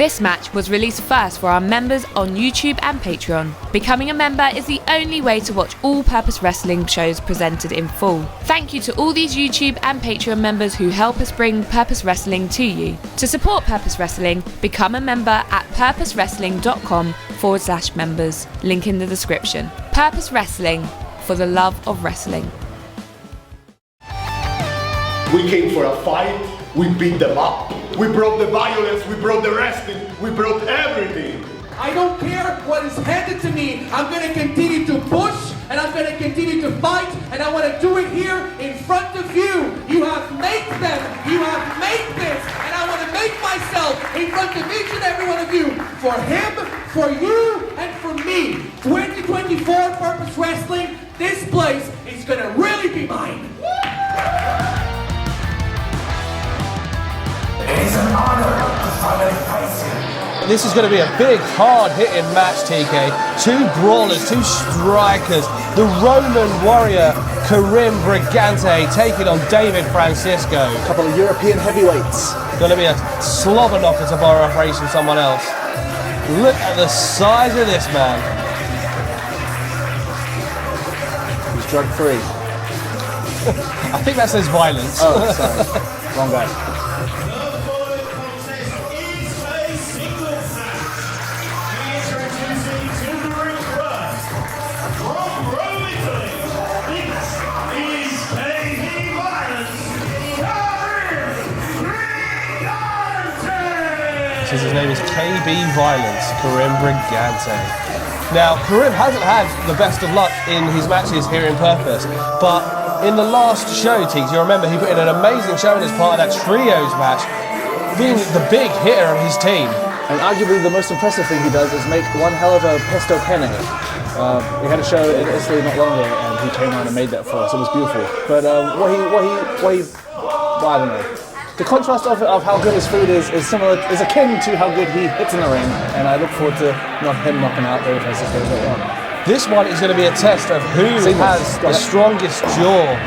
This match was released first for our members on YouTube and Patreon. Becoming a member is the only way to watch all Purpose Wrestling shows presented in full. Thank you to all these YouTube and Patreon members who help us bring Purpose Wrestling to you. To support Purpose Wrestling, become a member at purposewrestling.com/members. Link in the description. Purpose Wrestling, for the love of wrestling. We came for a fight, we beat them up. We brought the violence, we brought the wrestling, we brought everything. I don't care what is handed to me. I'm going to continue to push and I'm going to continue to fight, and I want to do it here in front of you. You have made them, you have made this, and I want to make myself in front of each and every one of you. For him, for you, and for me. 2024 Purpose Wrestling, this place is going to really be mine. It is an honor to finally face you. This is going to be a big, hard-hitting match, TK. Two brawlers, two strikers. The Roman warrior, Karim Brigante, taking on David Francisco. A couple of European heavyweights. Going to be a slobber knocker to borrow a phrase from someone else. Look at the size of this man. He's drug-free. I think that says violence. Oh, sorry. Wrong guy. His name is KB Violence, Karim Brigante. Now, Karim hasn't had the best of luck in his matches here in Purpose, but in the last show, Teeks, you remember he put in an amazing show as part of that trios match, being the big hitter of his team. And arguably the most impressive thing he does is make one hell of a pesto penne. We had a show in Italy not long ago, and he came around and made that for us. It was beautiful. But I don't know. The contrast of how good his food is akin to how good he hits in the ring, and I look forward to him knocking out David Francisco later on. This one is going to be a test of who has the strongest jaw.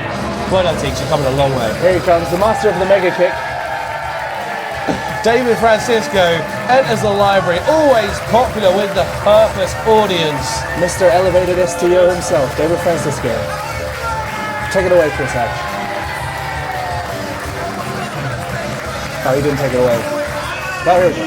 Well done, Teeks, you're coming a long way. Here he comes, the master of the mega kick. David Francisco enters the library, always popular with the Purpose audience. Mr. Elevated STO himself, David Francisco. Take it away, Chris Hatch. Oh, he didn't take it away. But here we go.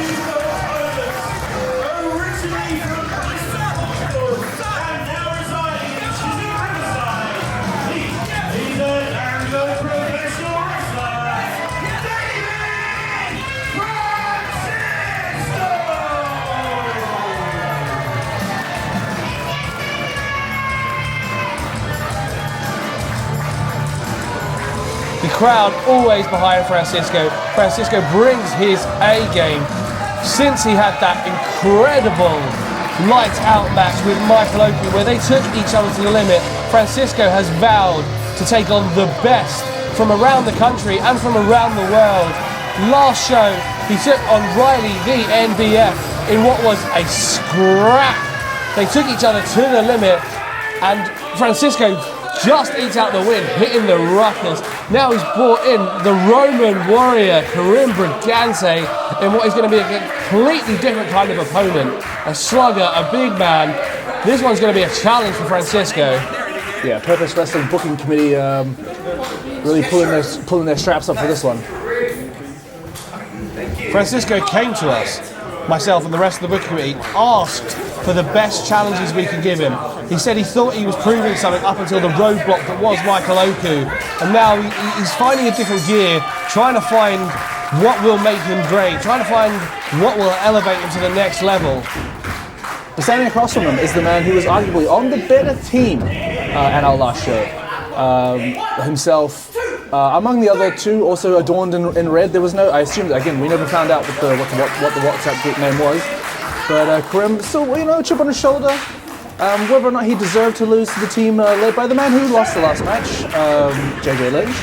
The crowd always behind Francisco. Francisco brings his A game. Since he had that incredible light-out match with Michael Oakley where they took each other to the limit, Francisco has vowed to take on the best from around the country and from around the world. Last show, he took on Riley, the NBF, in what was a scrap. They took each other to the limit, and Francisco just eats out the win, hitting the ruckus. Now he's brought in the Roman warrior, Karim Brigante, in what is going to be a completely different kind of opponent. A slugger, a big man. This one's going to be a challenge for Francisco. Yeah, Purpose Wrestling Booking Committee really pulling their straps up for this one. Francisco came to us, myself and the rest of the booking committee, asked for the best challenges we could give him. He said he thought he was proving something up until the roadblock that was Michael Oku, and now he's finding a different gear, trying to find what will make him great, trying to find what will elevate him to the next level. Standing across from him is the man who was arguably on the better team at our last show. Himself, among the other two, also adorned in red. There was no, I assume, again, we never found out what the WhatsApp group name was. But Karim, still, chip on his shoulder. Whether or not he deserved to lose to the team led by the man who lost the last match, JJ Lynch.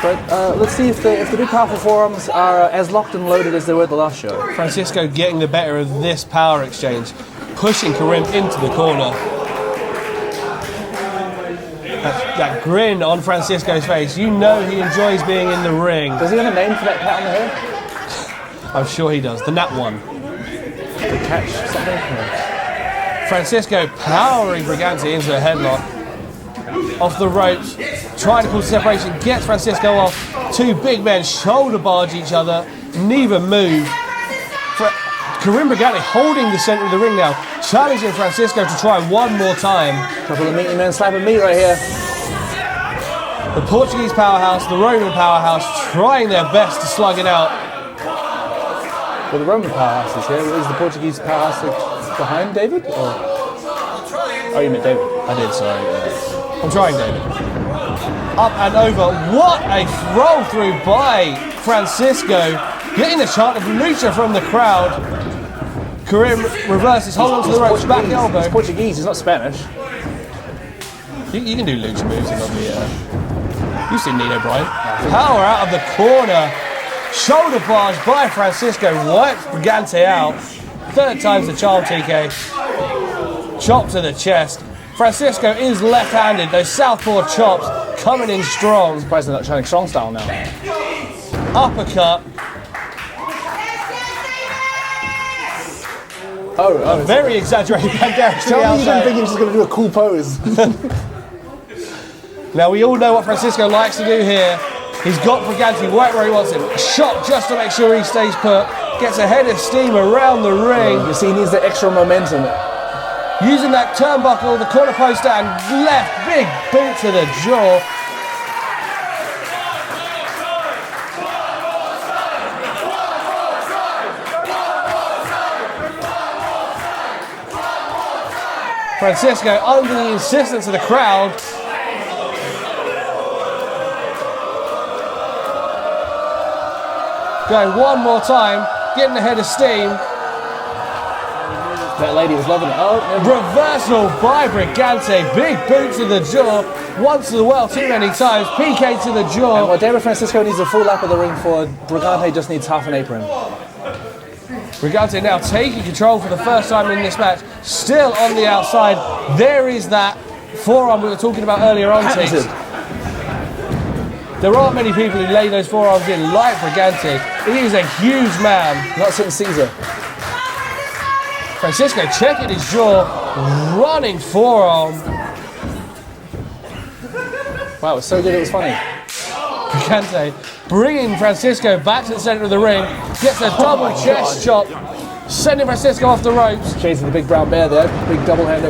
But let's see if the big powerful forearms are as locked and loaded as they were at the last show. Francisco getting the better of this power exchange, pushing Karim into the corner. That grin on Francisco's face, you know he enjoys being in the ring. Does he have a name for that pat on the head? I'm sure he does. The nat one. To catch something? No. Francisco powering Brigante into a headlock. Off the ropes, trying to cause separation, gets Francisco off. Two big men shoulder barge each other, neither move. Karim Brigante holding the centre of the ring now, challenging Francisco to try one more time. Couple of meaty men slapping meat right here. The Portuguese powerhouse, the Roman powerhouse, trying their best to slug it out. Well, the Roman powerhouse is here. Is the Portuguese powerhouse behind David? Or? Oh, you meant David. I did, sorry. I'm trying, David. Up and over. What a roll through by Francisco. Getting the chant of Lucha from the crowd. Karim reverses, hold on to the ropes, back elbow. He's Portuguese, he's not Spanish. You can do Lucha moves and not be... You've seen Nino, Bryant. Power out of the corner. Shoulder barge by Francisco. Wipes Brigante out. Third time's the charm, TK. Chop to the chest. Francisco is left-handed. Those southpaw chops coming in strong. Surprised they're not trying strong style now. Uppercut. Oh, very exaggerated bandera. Tell me you didn't think he was just going to do a cool pose. Now we all know what Francisco likes to do here. He's got Brigante right where he wants him. A shot just to make sure he stays put. Gets a head of steam around the ring. You see, he needs the extra momentum. Using that turnbuckle, the corner post and left big boot to the jaw. Francisco, under the insistence of the crowd, going one more time, getting the head of steam. That lady was loving it. Oh, reversal by Brigante, big boot to the jaw, once to the well, too many times, PK to the jaw. And what David Francisco needs a full lap of the ring for, Brigante just needs half an apron. Brigante now taking control for the first time in this match, still on the outside. There is that forearm we were talking about earlier on, Teeks. There aren't many people who lay those forearms in like Brigante. He is a huge man. Not since Caesar. Francisco checking his jaw, running forearm. Wow, it was so good it was funny. Brigante bringing Francisco back to the centre of the ring, gets a double chest chop, sending Francisco off the ropes. Chasing the big brown bear there, big double hand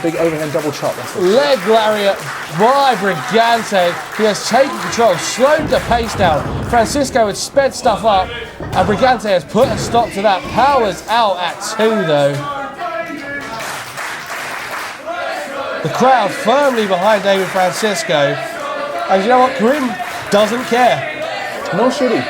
big overhand double chop. Leg lariat by Brigante. He has taken control, slowed the pace down. Francisco has sped stuff up, and Brigante has put a stop to that. Powers out at 2 though. The crowd firmly behind David Francisco. And you know what? Karim doesn't care. Nor should he.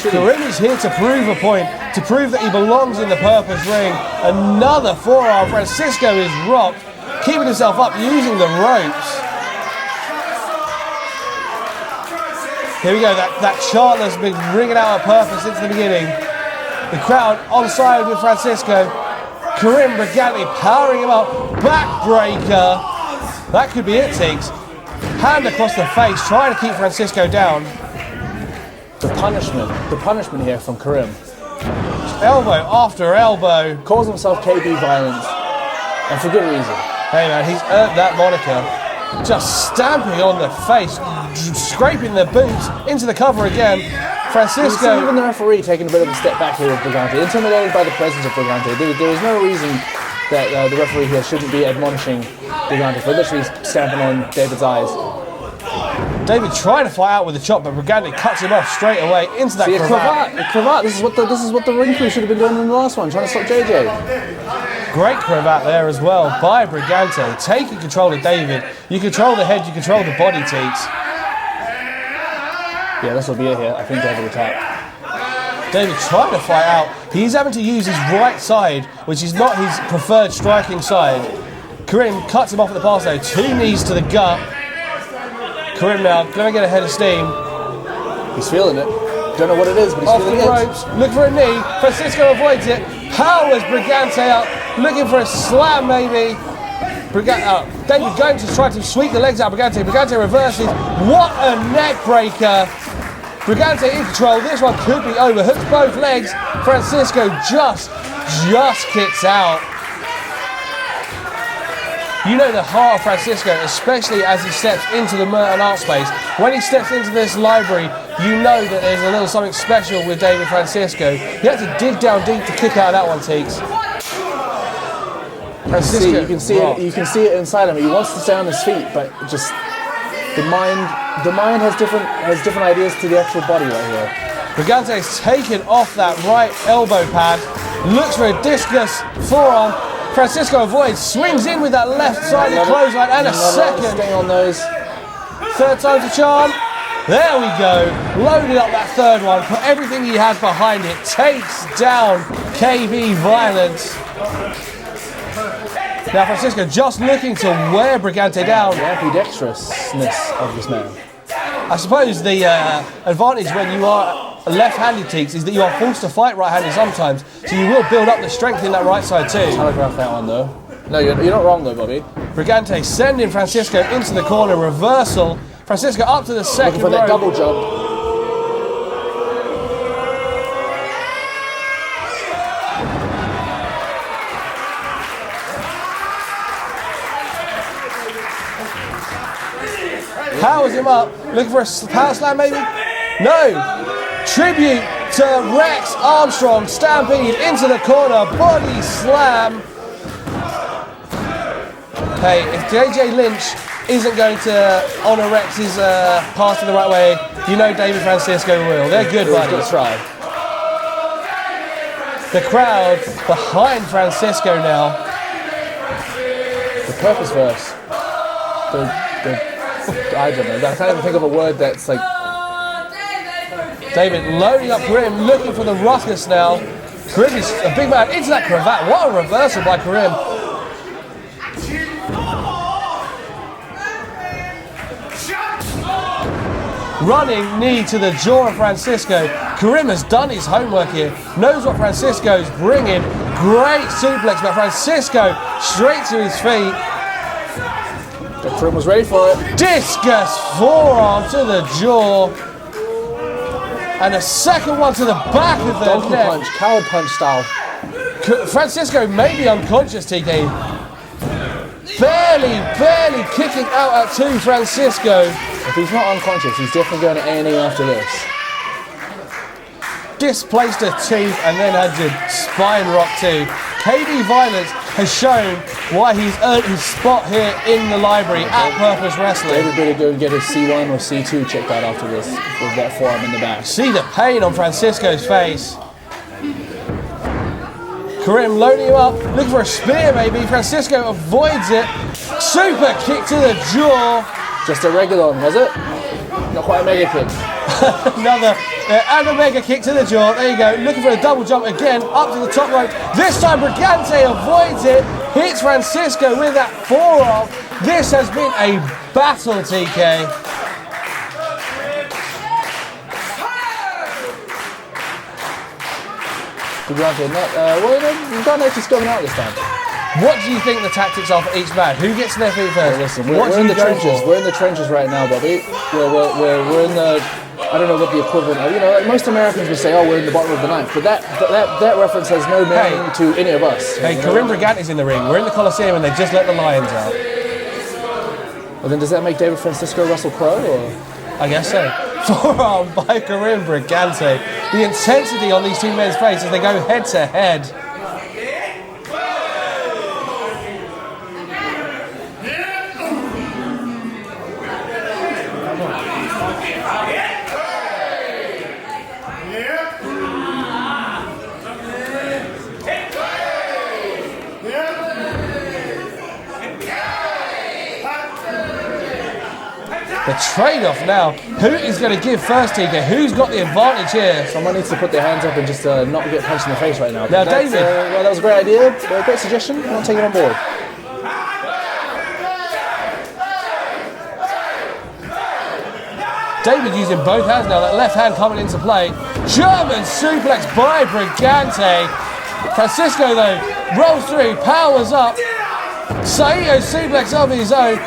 Karim is here to prove a point, to prove that he belongs in the purpose ring. Another forearm. Francisco is rocked, keeping himself up using the ropes. Here we go, that chant has been ringing out a purpose since the beginning. The crowd on side with Francisco. Karim Brigante powering him up. Backbreaker. That could be it, Tiggs. Hand across the face, trying to keep Francisco down. The punishment here from Karim. Elbow after elbow. Calls himself KB Violence, and for good reason. Hey man, he's earned that moniker. Just stamping on the face, scraping the boots into the cover again. Francisco. Even the referee taking a bit of a step back here with Brigante, intimidated by the presence of Brigante. There is no reason that the referee here shouldn't be admonishing Brigante for literally stamping on David's eyes. David trying to fight out with the chop, but Brigante cuts him off straight away into that cravat. The cravat. This is what the ring crew should have been doing in the last one, trying to stop JJ. Great cravat there as well by Brigante, taking control of David. You control the head, you control the body, Teeks. Yeah, this will be it here. I think David will tap. David trying to fight out. He's having to use his right side, which is not his preferred striking side. Karim cuts him off at the pass though. 2 knees to the gut. Karim now going to get a head of steam. He's feeling it. Don't know what it is, but he's feeling it. Off the ropes, look for a knee. Francisco avoids it. Powers Brigante out, looking for a slam maybe. David going to try to sweep the legs out of Brigante. Brigante reverses. What a neck breaker. Brigante in control. This one could be over. Hooks both legs. Francisco just kicks out. You know the heart of Francisco, especially as he steps into the Merton art space. When he steps into this library, you know that there's a little something special with David Francisco. He had to dig down deep to kick out of that one, Teeks. You can see it inside him. He wants to stay on his feet, but just the mind has different ideas to the actual body right here. Brigante's taken off that right elbow pad, looks for a discus forearm. Francisco avoids, swings in with that left-sided clothesline and a second. Staying on those. Third time's a charm. There we go. Loaded up that third one, put everything he has behind it, takes down KB Violence. Now Francisco just looking to wear Brigante down. The ambidextrousness of this man. I suppose the advantage when you are left-handed, Teeks, is that you are forced to fight right-handed sometimes, so you will build up the strength in that right side too. Telegraph that one though. No, you're not wrong though, Bobby. Brigante sending Francisco into the corner, reversal. Francisco up to the second for that row. double jump. Powers him up, looking for a power slam maybe? No! Tribute to Rex Armstrong, stampede into the corner, body slam. Hey, if JJ Lynch isn't going to honour Rex's pass in the right way, you know David Francisco will. They're good buddies. Try. The crowd behind Francisco now. The purpose verse. I don't know. I can't even think of a word that's like. David loading up Karim, looking for the ruckus now. Karim is a big man into that cravat. What a reversal by Karim. Running knee to the jaw of Francisco. Karim has done his homework here. Knows what Francisco's bringing. Great suplex, but Francisco straight to his feet. Karim was ready for it. Discus forearm to the jaw. And a second one to the back of the Donkey neck. punch, coward punch style. Francisco may be unconscious, TK. Barely kicking out at two, Francisco. If he's not unconscious, he's definitely going to A&E after this. Displaced a tooth and then had to spine rock too. KB Violence has shown why he's earned his spot here in the library at Purpose Wrestling. David better go and get his C1 or C2 checked out after this with that forearm in the back. See the pain on Francisco's face. Karim loading him up, looking for a spear maybe. Francisco avoids it. Super kick to the jaw. Just a regular one, was it? Not quite a mega kick. Another and a mega kick to the jaw. There you go. Looking for a double jump again up to the top rope. This time Brigante avoids it. Hits Francisco with that forearm. This has been a battle, TK. Brigante just going out this time. What do you think the tactics are for each man? Who gets in their feet first? Listen, we're in the trenches. We're in the trenches right now, Bobby. We're in the. I don't know what the equivalent of. You know, like most Americans would say, "Oh, we're in the bottom of the ninth," but that reference has no meaning to any of us. Hey, Karim Brigante's in the ring. We're in the Coliseum, and they just let the Lions out. Well, then does that make David Francisco Russell Crowe? Or? I guess so. Forearm by Karim Brigante. The intensity on these two men's faces as they go head to head. The trade-off now. Who is going to give first, TK? Who's got the advantage here? Someone needs to put their hands up and just not get punched in the face right now. Now, David. Well, that was a great idea. A great suggestion. I'll take it on board. David using both hands now. That left hand coming into play. German suplex by Brigante. Francisco, though, rolls through, powers up. Saeed suplex of his own.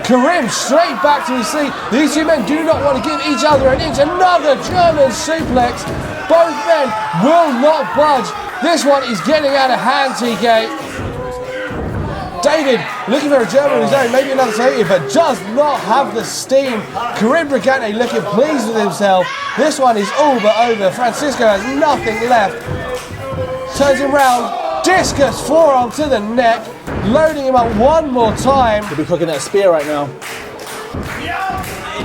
Karim straight back to his seat. These two men do not want to give each other an inch. Another German suplex. Both men will not budge. This one is getting out of hand, TK. David looking for a German of his own, maybe another Saeed, but does not have the steam. Karim Brigante looking pleased with himself. This one is all but over. Francisco has nothing left. Turns him round, discus forearm to the neck, loading him up one more time. He'll be cooking that spear right now.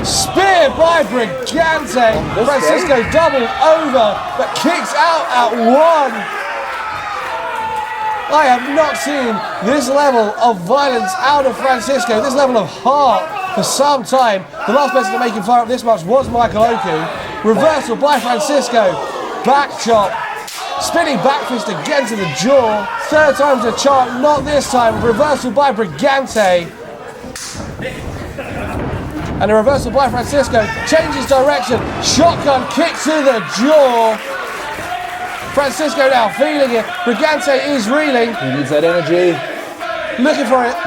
Spear by Brigante. Francisco doubled over, but kicks out at one. I have not seen this level of violence out of Francisco, this level of heart for some time. The last person to make him fire up this much was Michael Oku. Reversal by Francisco. Back chop. Spinning back fist again to the jaw. Third time's a charm, not this time. Reversal by Brigante. And a reversal by Francisco. Changes direction. Shotgun kick to the jaw. Francisco now feeling it. Brigante is reeling. He needs that energy. Looking for it.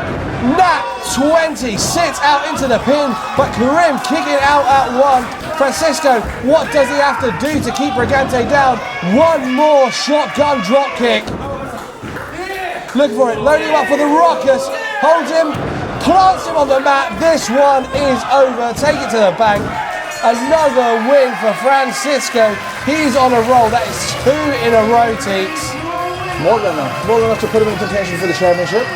Nat 20 sits out into the pin, but Karim kicking out at one. Francisco, what does he have to do to keep Brigante down? One more shotgun drop kick. Looking for it. Loading him up for the Rockers. Holds him. Plants him on the mat. This one is over. Take it to the bank. Another win for Francisco. He's on a roll. That is 2 in a row, Teeks. More than enough to put him in contention for the championship.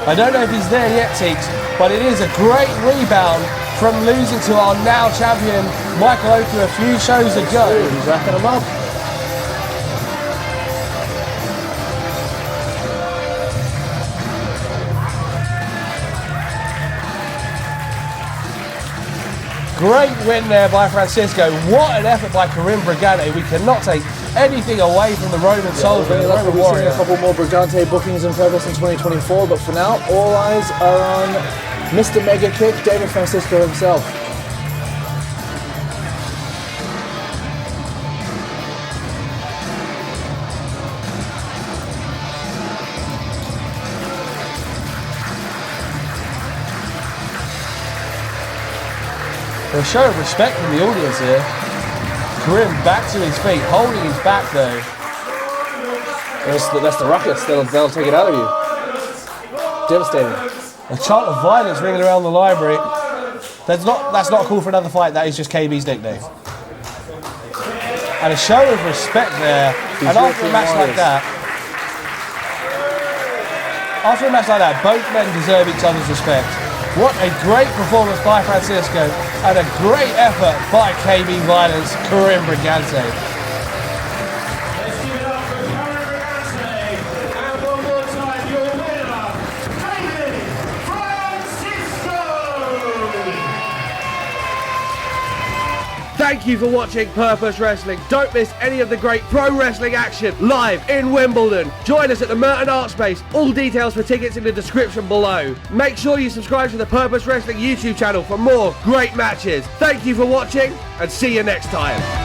I don't know if he's there yet, Teeks, but it is a great rebound from losing to our now champion Michael Oku a few shows ago. He's racking him up. Great win there by Francisco. What an effort by Karim Brigante. We cannot take anything away from the Roman soldier, the Roman We'll warrior. a couple more Brigante bookings in progress in 2024, but for now, all eyes are on Mr. Mega Kick, David Francisco himself. A show of respect from the audience here. Karim back to his feet, holding his back though. That's the Ruckus. They'll take it out of you. Devastating. A chant of violence ringing around the library. That's not a call for another fight. That is just KB's nickname. And a show of respect there. And after a match like that, both men deserve each other's respect. What a great performance by Francisco and a great effort by KB Violence, Karim Brigante. Let's give it up for Karim Brigante. And one more time, your winner, Kaven Francisco. Thank you for watching Purpose Wrestling. Don't miss any of the great pro wrestling action live in Wimbledon. Join us at the Merton Art Space. All details for tickets in the description below. Make sure you subscribe to the Purpose Wrestling YouTube channel for more great matches. Thank you for watching and see you next time.